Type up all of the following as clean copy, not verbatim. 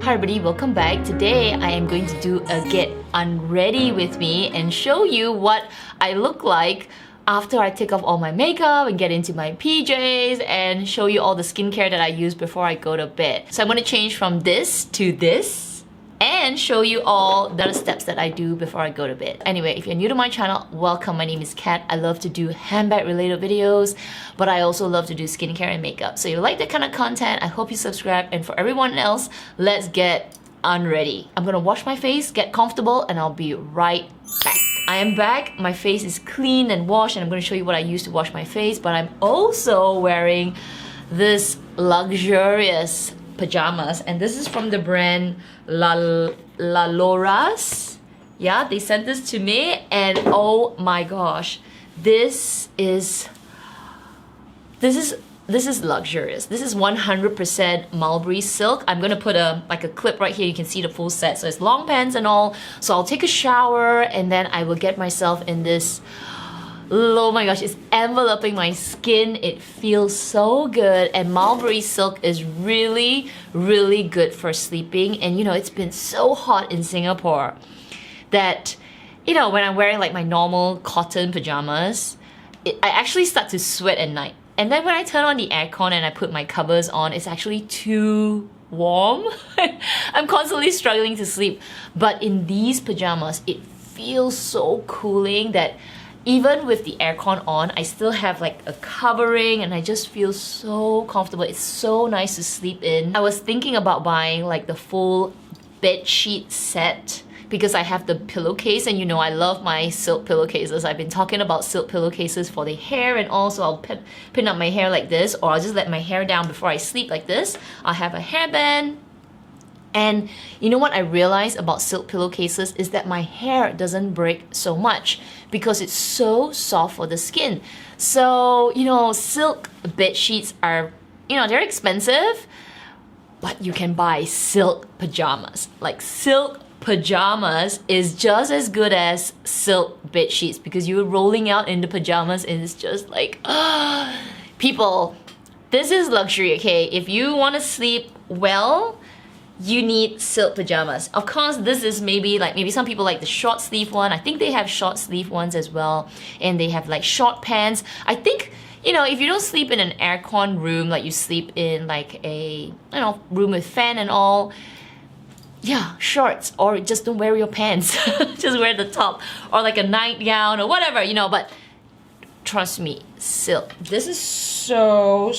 Hi everybody, welcome back. Today I am going to do a get unready with me and show you what I look like after I take off all my makeup and get into my PJs and show you all the skincare that I use before I go to bed. So I'm going to change from this to this and show you all the steps that I do before I go to bed. Anyway, if you're new to my channel, welcome. My name is Kat. I love to do handbag related videos, but I also love to do skincare and makeup. So if you like that kind of content, I hope you subscribe. And for everyone else, let's get unready. I'm gonna wash my face, get comfortable, and I'll be right back. I am back. My face is clean and washed, and I'm gonna show you what I use to wash my face, but I'm also wearing this luxurious pajamas, and this is from the brand La Loras. Yeah, they sent this to me, and oh my gosh, this is luxurious. This is 100% mulberry silk. I'm gonna put a clip right here. You can see the full set. So it's long pants and all. So I'll take a shower and then I will get myself in this. Oh my gosh, it's enveloping my skin. It feels so good, and mulberry silk is really, really good for sleeping. And you know, it's been so hot in Singapore that, you know, when I'm wearing like my normal cotton pajamas, I actually start to sweat at night. And then when I turn on the aircon and I put my covers on, it's actually too warm. I'm constantly struggling to sleep. But in these pajamas, it feels so cooling that even with the aircon on, I still have like a covering and I just feel so comfortable. It's so nice to sleep in. I was thinking about buying like the full bed sheet set because I have the pillowcase, and you know I love my silk pillowcases. I've been talking about silk pillowcases for the hair and all, so I'll pin up my hair like this, or I'll just let my hair down before I sleep like this. I'll have a hairband. And you know what I realized about silk pillowcases is that my hair doesn't break so much because it's so soft for the skin. So, you know, silk bed sheets are, you know, they're expensive, but you can buy silk pajamas. Like, silk pajamas is just as good as silk bed sheets because you're rolling out in the pajamas and it's just like, people, this is luxury, okay? If you want to sleep well, you need silk pajamas. Of course, this is maybe some people like the short sleeve one. I think they have short sleeve ones as well, and they have like short pants. I think, you know, if you don't sleep in an aircon room, like you sleep in like a, you know, room with fan and all, yeah, shorts, or just don't wear your pants. Just wear the top, or like a nightgown or whatever, you know. But trust me, silk. This is so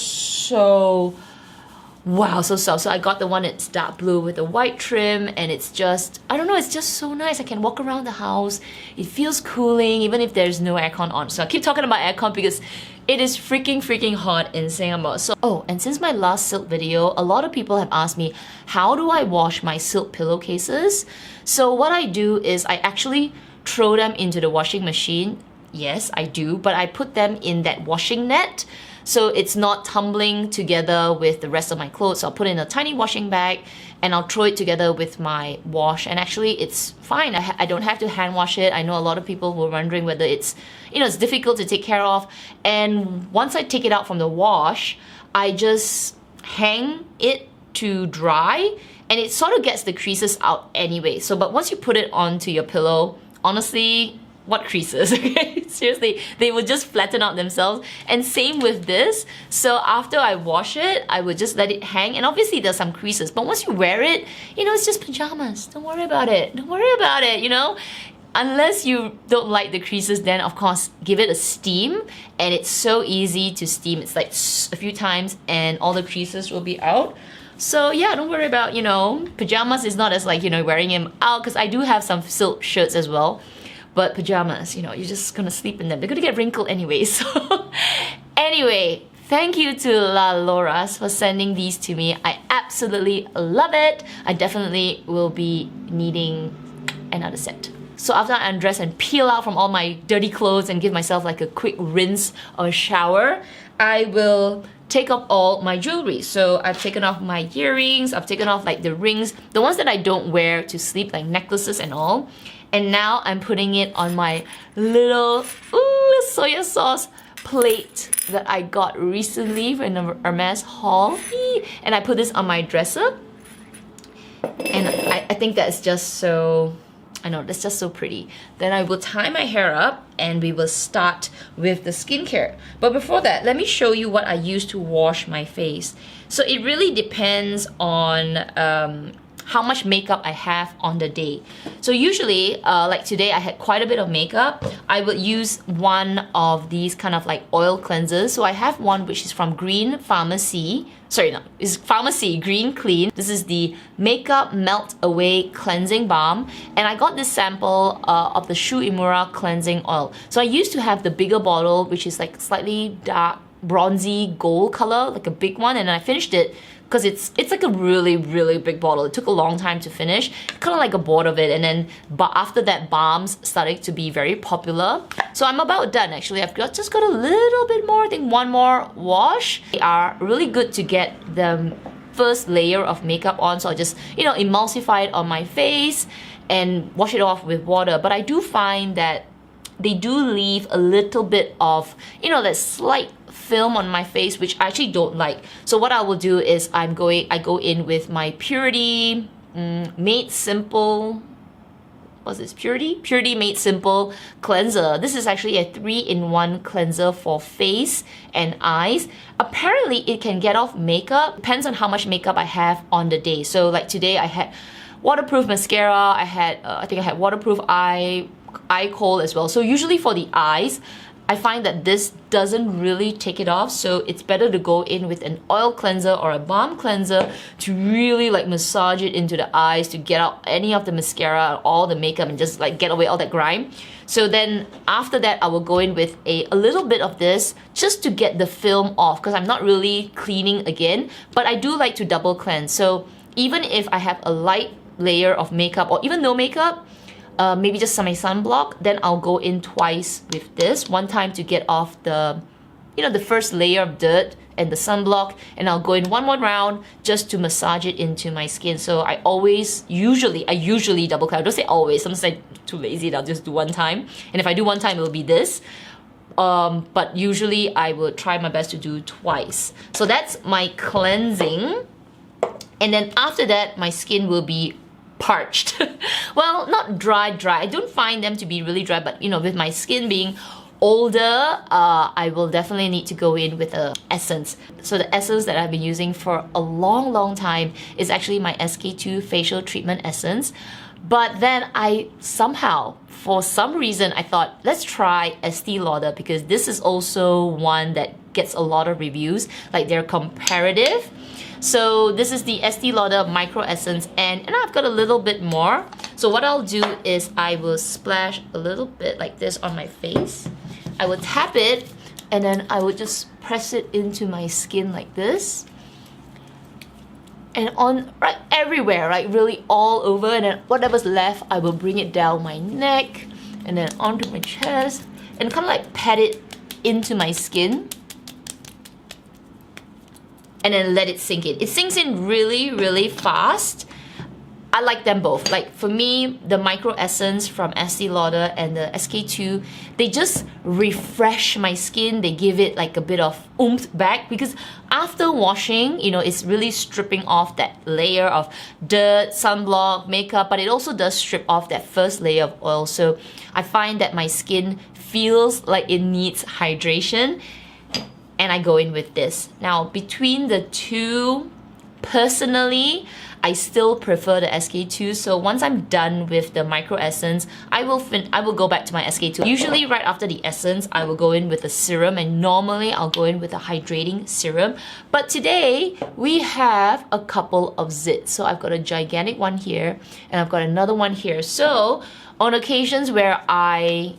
wow, so soft. So I got the one that's dark blue with a white trim, and it's just, I don't know, it's just so nice. I can walk around the house. It feels cooling even if there's no aircon on. So I keep talking about aircon because it is freaking hot in Singapore. So, oh, and since my last silk video, a lot of people have asked me, how do I wash my silk pillowcases? So what I do is I actually throw them into the washing machine. Yes, I do, but I put them in that washing net, so it's not tumbling together with the rest of my clothes. So I'll put it in a tiny washing bag and I'll throw it together with my wash, and actually it's fine. I don't have to hand wash it. I know a lot of people were wondering whether it's, you know, it's difficult to take care of. And once I take it out from the wash, I just hang it to dry, and it sort of gets the creases out anyway. So, but once you put it onto your pillow, honestly, what creases, okay? Seriously, they will just flatten out themselves. And same with this. So after I wash it, I would just let it hang. And obviously there's some creases, but once you wear it, you know, it's just pajamas. Don't worry about it. Don't worry about it, you know? Unless you don't like the creases, then of course, give it a steam. And it's so easy to steam. It's like a few times and all the creases will be out. So yeah, don't worry about, you know, pajamas is not as like, you know, wearing them out, because I do have some silk shirts as well. But pajamas, you know, you're just gonna sleep in them. They're gonna get wrinkled anyway. So anyway, thank you to La Loras for sending these to me. I absolutely love it. I definitely will be needing another set. So after I undress and peel out from all my dirty clothes and give myself like a quick rinse or shower, I will take off all my jewelry. So I've taken off my earrings, I've taken off like the rings, the ones that I don't wear to sleep, like necklaces and all. And now I'm putting it on my little soya sauce plate that I got recently in the Hermes haul. And I put this on my dresser. And I think that's just so, I know, that's just so pretty. Then I will tie my hair up and we will start with the skincare. But before that, let me show you what I use to wash my face. So it really depends on how much makeup I have on the day. So usually, like today I had quite a bit of makeup, I would use one of these kind of like oil cleansers. So I have one which is from Green Pharmacy. Sorry, no, it's Pharmacy Green Clean. This is the Makeup Melt Away Cleansing Balm. And I got this sample of the Shu Uemura Cleansing Oil. So I used to have the bigger bottle, which is like slightly dark, bronzy gold color, like a big one, and I finished it because it's like a really big bottle. It took a long time to finish, kind of like a bored of it. And then but after that, balms started to be very popular, so I'm about done actually. I've just got a little bit more, I think one more wash. They are really good to get the first layer of makeup on, so I just, you know, emulsify it on my face and wash it off with water. But I do find that they do leave a little bit of, you know, that slight film on my face, which I actually don't like. So what I will do is I go in with my Purity Made Simple, what's this, Purity Made Simple cleanser. This is actually a 3-in-1 cleanser for face and eyes. Apparently it can get off makeup, depends on how much makeup I have on the day. So like today I had waterproof mascara, I think I had waterproof eye kohl as well. So usually for the eyes, I find that this doesn't really take it off, so it's better to go in with an oil cleanser or a balm cleanser to really like massage it into the eyes to get out any of the mascara, all the makeup, and just like get away all that grime. So then after that, I will go in with a little bit of this just to get the film off, because I'm not really cleaning again, but I do like to double cleanse. So even if I have a light layer of makeup or even no makeup, maybe just some sunblock, then I'll go in twice with this. One time to get off the, you know, the first layer of dirt and the sunblock, and I'll go in one more round just to massage it into my skin. So I usually double cleanse. I don't say always, sometimes I'm too lazy and I'll just do one time. And if I do one time, it'll be this. But usually I will try my best to do twice. So that's my cleansing. And then after that, my skin will be parched. Well, not dry. I don't find them to be really dry, but you know, with my skin being older, I will definitely need to go in with a essence. So the essence that I've been using for a long time is actually my SK-II facial treatment essence. But then I somehow, for some reason, I thought, let's try Estee Lauder, because this is also one that gets a lot of reviews, like they're comparative. So this is the Estee Lauder Micro Essence, and I've got a little bit more. So what I'll do is I will splash a little bit like this on my face. I will tap it, and then I will just press it into my skin like this. And on right everywhere, like really all over, and then whatever's left, I will bring it down my neck, and then onto my chest, and kind of like pat it into my skin. And then let it sink in. It sinks in really fast. I like them both. Like for me, the Micro Essence from Estee Lauder and the SK-II, they just refresh my skin. They give it like a bit of oomph back, because after washing, you know, it's really stripping off that layer of dirt, sunblock, makeup, but it also does strip off that first layer of oil. So I find that my skin feels like it needs hydration, and I go in with this. Now, between the two, personally, I still prefer the SK-II. So once I'm done with the Micro Essence, I will go back to my SK-II. Usually right after the essence, I will go in with a serum, and normally I'll go in with a hydrating serum. But today, we have a couple of zits. So I've got a gigantic one here, and I've got another one here. So on occasions where I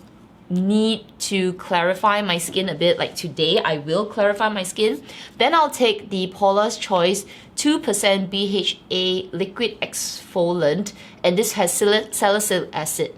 need to clarify my skin a bit, like today I will clarify my skin, then I'll take the Paula's Choice 2% BHA liquid exfoliant, and this has salicylic acid.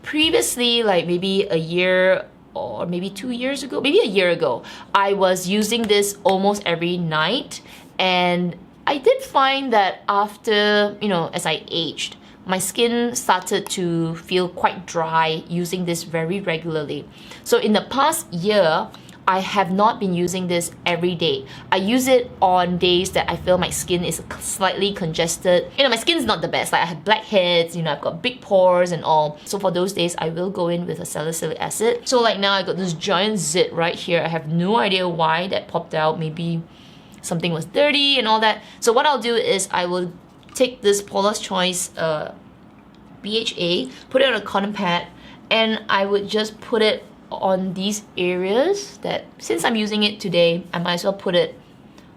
Previously, like maybe a year or maybe 2 years ago, maybe a year ago, I was using this almost every night, and I did find that after, you know, as I aged, my skin started to feel quite dry using this very regularly. So in the past year, I have not been using this every day. I use it on days that I feel my skin is slightly congested. You know, my skin's not the best. Like I have blackheads, you know, I've got big pores and all. So for those days, I will go in with a salicylic acid. So like now I got this giant zit right here. I have no idea why that popped out. Maybe something was dirty and all that. So what I'll do is I will take this Paula's Choice BHA, put it on a cotton pad, and I would just put it on these areas that, since I'm using it today, I might as well put it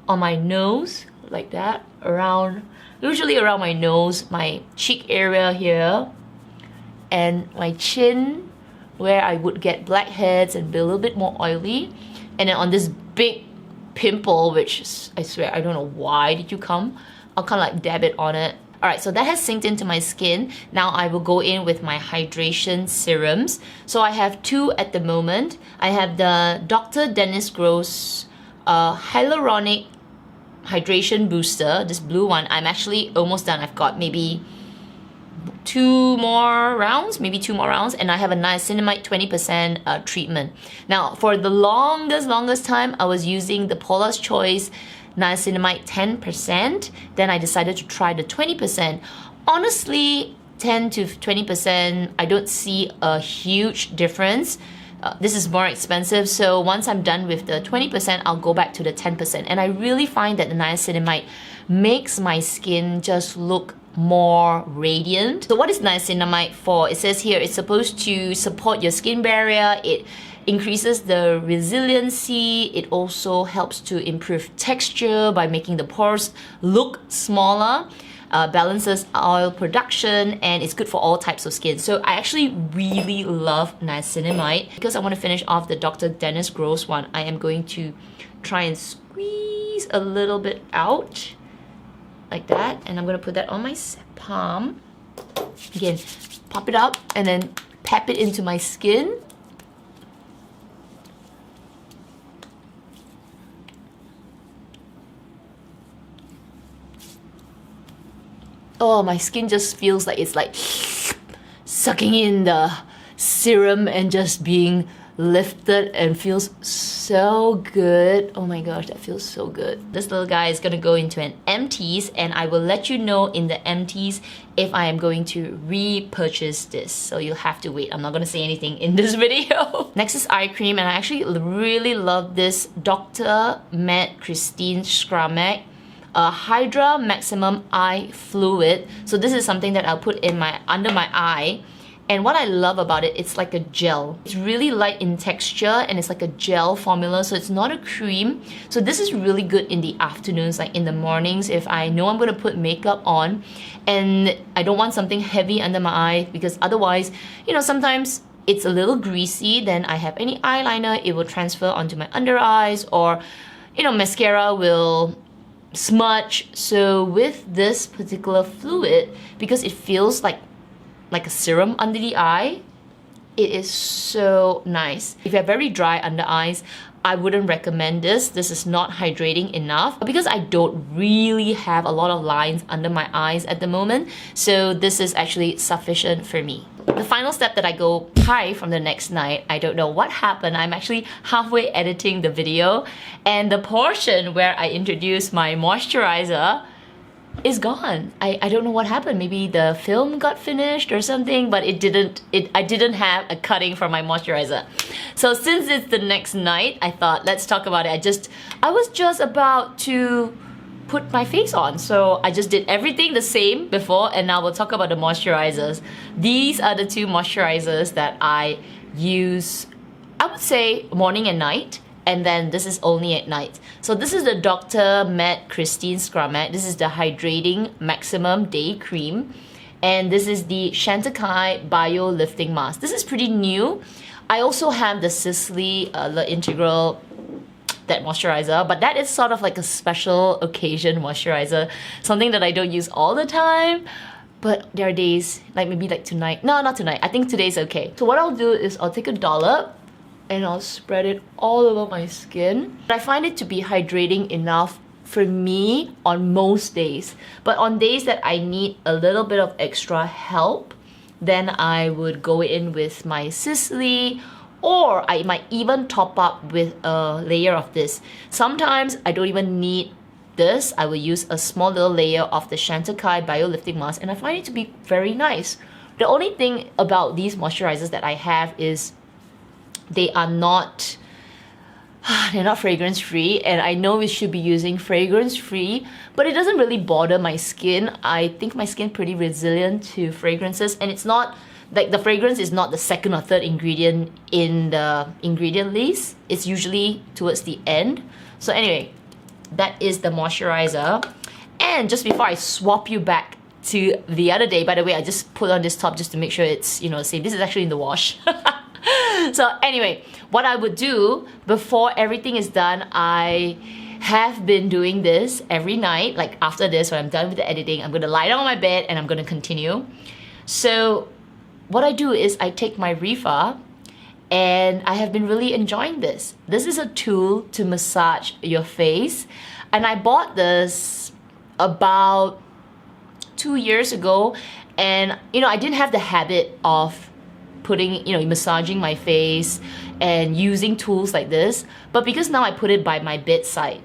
on my nose like that, around, usually around my nose, my cheek area here, and my chin where I would get blackheads and be a little bit more oily, and then on this big pimple, which I swear I don't know why did you come, I'll kind of like dab it on it. Alright, so that has synced into my skin. Now I will go in with my hydration serums. So I have two at the moment. I have the Dr. Dennis Gross Hyaluronic Hydration Booster, this blue one. I'm actually almost done. I've got maybe two more rounds, and I have a niacinamide 20% treatment. Now, for the longest time, I was using the Paula's Choice niacinamide 10%, then I decided to try the 20%. Honestly, 10 to 20%, I don't see a huge difference. This is more expensive, so once I'm done with the 20%, I'll go back to the 10%. And I really find that the niacinamide makes my skin just look more radiant. So what is niacinamide for? It says here it's supposed to support your skin barrier, it increases the resiliency, it also helps to improve texture by making the pores look smaller, balances oil production, and it's good for all types of skin. So I actually really love niacinamide. Because I want to finish off the Dr. Dennis Gross one, I am going to try and squeeze a little bit out like that, and I'm going to put that on my palm. Again, pop it up and then tap it into my skin. Oh, my skin just feels like it's like sucking in the serum and just being lifted, and feels so good. Oh my gosh, that feels so good. This little guy is gonna go into an empties, and I will let you know in the empties if I am going to repurchase this. So you'll have to wait. I'm not gonna say anything in this video. Next is eye cream, and I actually really love this Dr. Matte Christine Scramac Hydra Maximum Eye Fluid. So this is something that I'll put in under my eye. And what I love about it, it's like a gel. It's really light in texture, and it's like a gel formula, so it's not a cream. So this is really good in the afternoons, like in the mornings, if I know I'm gonna put makeup on and I don't want something heavy under my eye, because otherwise, you know, sometimes it's a little greasy, then I have any eyeliner, it will transfer onto my under eyes, or, you know, mascara will smudge. So with this particular fluid, because it feels like a serum under the eye, it is so nice. If you have very dry under eyes, I wouldn't recommend this. This is not hydrating enough, because I don't really have a lot of lines under my eyes at the moment, so this is actually sufficient for me. The final step that I go high from the next night, I don't know what happened. I'm actually halfway editing the video, and the portion where I introduce my moisturizer is gone. I don't know what happened. Maybe the film got finished or something, but I didn't have a cutting for my moisturizer. So since it's the next night, I thought, let's talk about it. I was just about to put my face on, so I just did everything the same before, and now we'll talk about the moisturizers. These are the two moisturizers that I use, I would say morning and night, and then this is only at night. So this is the Dr. Matte Christine Scramac. This is the Hydrating Maximum Day Cream. And this is the Chantecaille Bio Lifting Mask. This is pretty new. I also have the Sisley Le Integral, that moisturizer, but that is sort of like a special occasion moisturizer. Something that I don't use all the time. But there are days, like maybe like tonight. No, not tonight. I think today's okay. So what I'll do is I'll take a dollop and I'll spread it all over my skin. I find it to be hydrating enough for me on most days. But on days that I need a little bit of extra help, then I would go in with my Sisley Or I might even top up with a layer of this. Sometimes I don't even need this. I will use a small little layer of the Chantecaille Bio Lifting Mask, and I find it to be very nice. The only thing about these moisturizers that I have is they are not they're not fragrance free, and I know we should be using fragrance free, but it doesn't really bother my skin. I think my skin pretty resilient to fragrances, and it's not like the fragrance is not the second or third ingredient in the ingredient list. It's usually towards the end. So anyway, that is the moisturizer. And just before I swap you back to the other day, by the way, I just put on this top just to make sure it's, you know, safe. This is actually in the wash. So anyway, what I would do before everything is done, I have been doing this every night. Like after this, when I'm done with the editing, I'm gonna lie down on my bed and I'm gonna continue. So what I do is I take my Rifa, and I have been really enjoying this. This is a tool to massage your face, and I bought this about 2 years ago, and you know, I didn't have the habit of putting, you know, massaging my face and using tools like this, but because now I put it by my bedside,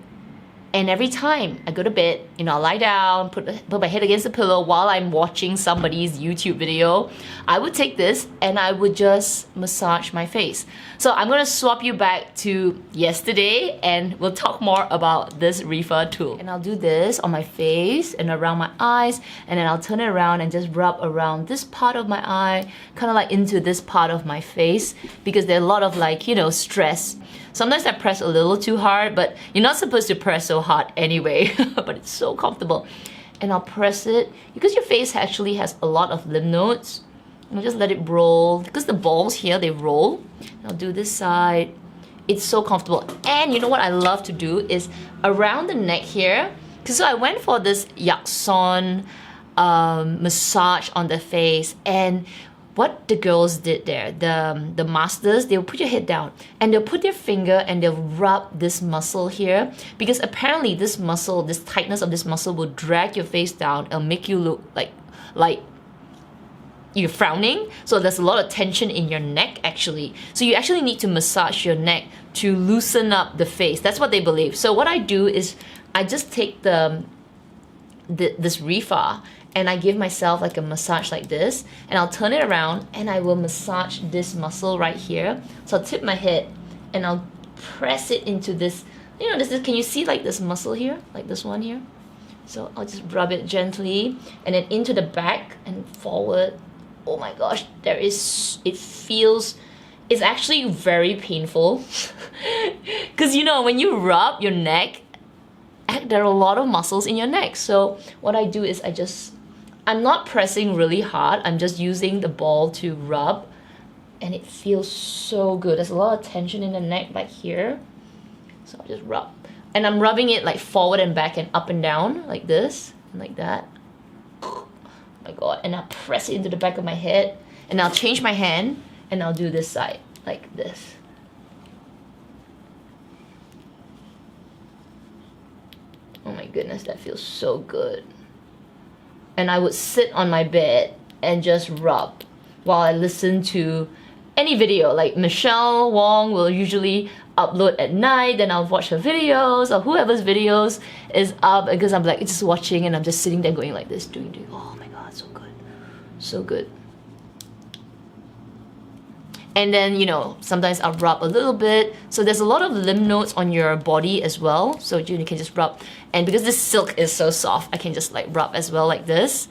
and every time I go to bed, you know, I'll lie down, put my head against the pillow while I'm watching somebody's YouTube video, I would take this and I would just massage my face. So I'm gonna swap you back to yesterday and we'll talk more about this Rifa tool. And I'll do this on my face and around my eyes, and then I'll turn it around and just rub around this part of my eye, kind of like into this part of my face, because there's a lot of, like, you know, stress. Sometimes I press a little too hard, but you're not supposed to press so hard anyway, but it's so comfortable. And I'll press it, because your face actually has a lot of lymph nodes. And I'll just let it roll, because the balls here, they roll. I'll do this side. It's so comfortable. And you know what I love to do is around the neck here, because so I went for this Yakson massage on the face, and what the girls did there, the masters, they'll put your head down and they'll put their finger and they'll rub this muscle here, because apparently this muscle, this tightness of this muscle will drag your face down and make you look like you're frowning. So there's a lot of tension in your neck actually. So you actually need to massage your neck to loosen up the face. That's what they believe. So what I do is I just take this Rifa and I give myself like a massage like this, and I'll turn it around and I will massage this muscle right here. So I'll tip my head and I'll press it into this, you know, can you see like this muscle here, like this one here? So I'll just rub it gently and then into the back and forward. Oh my gosh, it's actually very painful. Because you know, when you rub your neck, there are a lot of muscles in your neck. So what I do is I'm not pressing really hard, I'm just using the ball to rub, and it feels so good. There's a lot of tension in the neck back here. So I'll just rub. And I'm rubbing it like forward and back and up and down, like this, and like that. Oh my god, and I'll press it into the back of my head, and I'll change my hand, and I'll do this side, like this. Oh my goodness, that feels so good. And I would sit on my bed and just rub while I listen to any video. Like Michelle Wong will usually upload at night, then I'll watch her videos, or whoever's videos is up, because I'm like just watching and I'm just sitting there going like this, doing, oh my god, so good, so good. And then, you know, sometimes I'll rub a little bit. So there's a lot of lymph nodes on your body as well. So you can just rub. And because this silk is so soft, I can just like rub as well like this.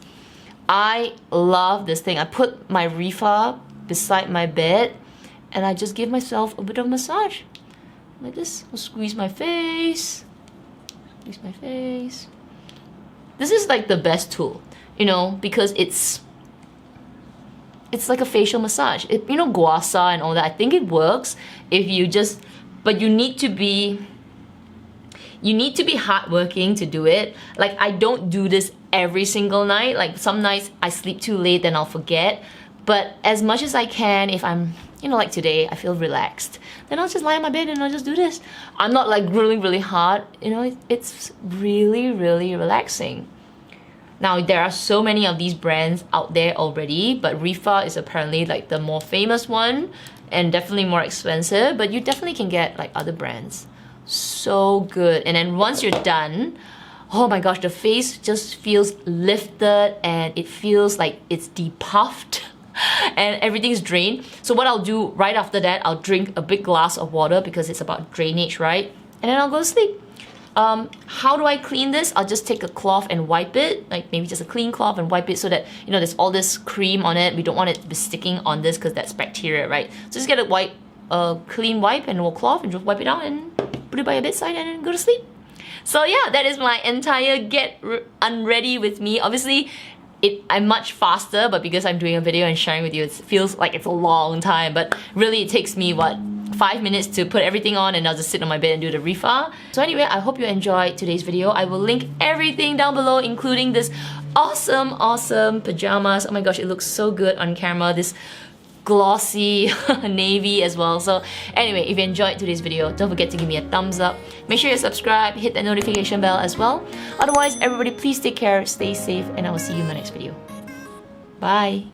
I love this thing. I put my Rifa beside my bed and I just give myself a bit of massage. Like this. I'll squeeze my face. Squeeze my face. This is like the best tool, you know, because it's like a facial massage. You know, gua sha and all that, I think it works if you just, but you need to be hardworking to do it. Like, I don't do this every single night. Like, some nights I sleep too late, then I'll forget. But as much as I can, if I'm, you know, like today, I feel relaxed, then I'll just lie on my bed and I'll just do this. I'm not like really, really hard. You know, it's really, really relaxing. Now, there are so many of these brands out there already, but Rifa is apparently like the more famous one. and definitely more expensive, but you definitely can get like other brands. So good. And then once you're done, oh my gosh, the face just feels lifted and it feels like it's depuffed and everything's drained. So what I'll do right after that, I'll drink a big glass of water because it's about drainage, right? And then I'll go to sleep. How do I clean this? I'll just take a cloth and wipe it, like maybe just a clean cloth and wipe it so that, you know, there's all this cream on it. We don't want it to be sticking on this because that's bacteria, right? So just get a clean wipe and a cloth and just wipe it out and put it by your bedside and then go to sleep. So yeah, that is my entire get unready with me. Obviously, I'm much faster, but because I'm doing a video and sharing with you, it feels like it's a long time, but really it takes me, what, 5 minutes to put everything on and I'll just sit on my bed and do the refa. So anyway, I hope you enjoyed today's video. I will link everything down below, including this awesome pajamas. Oh my gosh, it looks so good on camera. This glossy navy as well. So anyway, if you enjoyed today's video, don't forget to give me a thumbs up. Make sure you subscribe, hit that notification bell as well. Otherwise, everybody please take care, stay safe, and I will see you in my next video. Bye!